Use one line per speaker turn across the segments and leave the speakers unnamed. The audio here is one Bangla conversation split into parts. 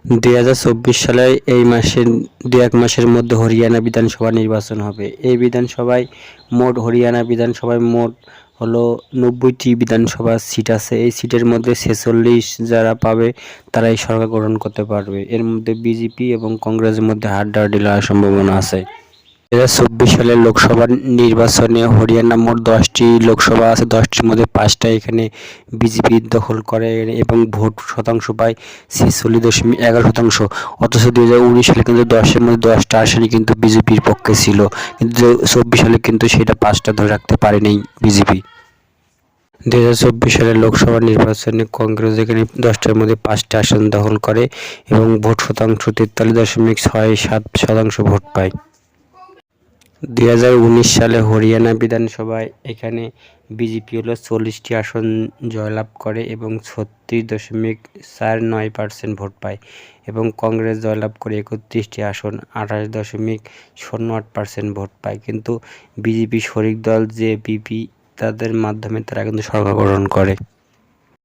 2024 সালের এই মাসের 2-1 মাসের মধ্যে হরিয়ানা বিধানসভা নির্বাচন হবে। এই বিধানসভায় হরিয়ানা বিধানসভায় মোট হলো 90টি বিধানসভা সিট আছে। এই সিটের মধ্যে 46 যারা পাবে তারাই সরকার গঠন করতে পারবে। এর মধ্যে বিজেপি এবং কংগ্রেসের মধ্যে হাড্ডাহাড্ডি লড়াইয়ের সম্ভাবনা আছে। 2024 সালের লোকসভা নির্বাচনে হরিয়ানা মোট 10টি লোকসভা আছে, 10টির মধ্যে 5টা এখানে বিজেপি দখল করে এবং ভোট শতাংশ পায় 46.11%। অথচ 2019 সালে কিন্তু 10-এর মধ্যে 10টা আসনই কিন্তু বিজেপির পক্ষে ছিল, কিন্তু 24 সালে কিন্তু সেটা 5টা ধরে রাখতে পারেনি বিজেপি। 2024 সালের লোকসভা নির্বাচনে কংগ্রেস এখানে 10টার মধ্যে 5টা আসন দখল করে এবং ভোট শতাংশ 43.67% ভোট পায়। 2019 সালে হরিয়ানা বিধানসভায় এখানে বিজেপি হলো 40টি আসন জয়লাভ করে এবং 36.49% ভোট পায় এবং কংগ্রেস জয়লাভ করে 31টি আসন 28.08% ভোট পায়। কিন্তু বিজেপি শরিক দল জেপিপি তাদের মাধ্যমে তারা কিন্তু সরকার গঠন করে।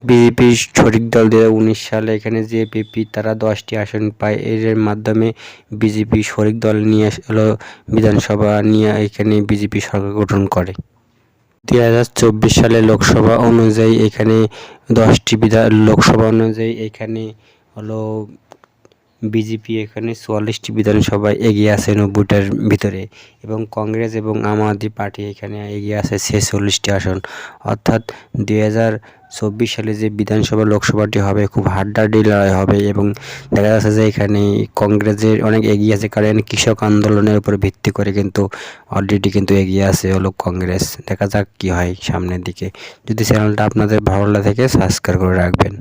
বিজেপি শরিক দল 2019 সালে এখানে জেপিপি তারা 10টি আসন পায়। এর মাধ্যমে বিজেপি শরিক দল নিয়ে হলো বিধানসভা নিয়ে এখানে বিজেপি সরকার গঠন করে। 2024 সালে লোকসভা অনুযায়ী এখানে 10টি লোকসভা অনুযায়ী এখানে হলো বিজেপি এখানে 44টি বিধানসভায় এগিয়ে আছে 90টার ভিতরে এবং কংগ্রেস এবং আম আদমি পার্টি এখানে এগিয়ে আছে 46টি আসন। অর্থাৎ 2024 সালে যে বিধানসভা লোকসভাটি হবে খুব হাড্ডাহাড্ডি লড়াই হবে এবং দেখা যাচ্ছে যে এখানে কংগ্রেসের অনেক এগিয়ে আছে, কারণ কৃষক আন্দোলনের উপর ভিত্তি করে কিন্তু অলরেডি কিন্তু এগিয়ে আছে হলো কংগ্রেস। দেখা যাক কি হয় সামনের দিকে। যদি চ্যানেলটা আপনাদের ভালো লাগে থাকে সাবস্ক্রাইব করে রাখবেন।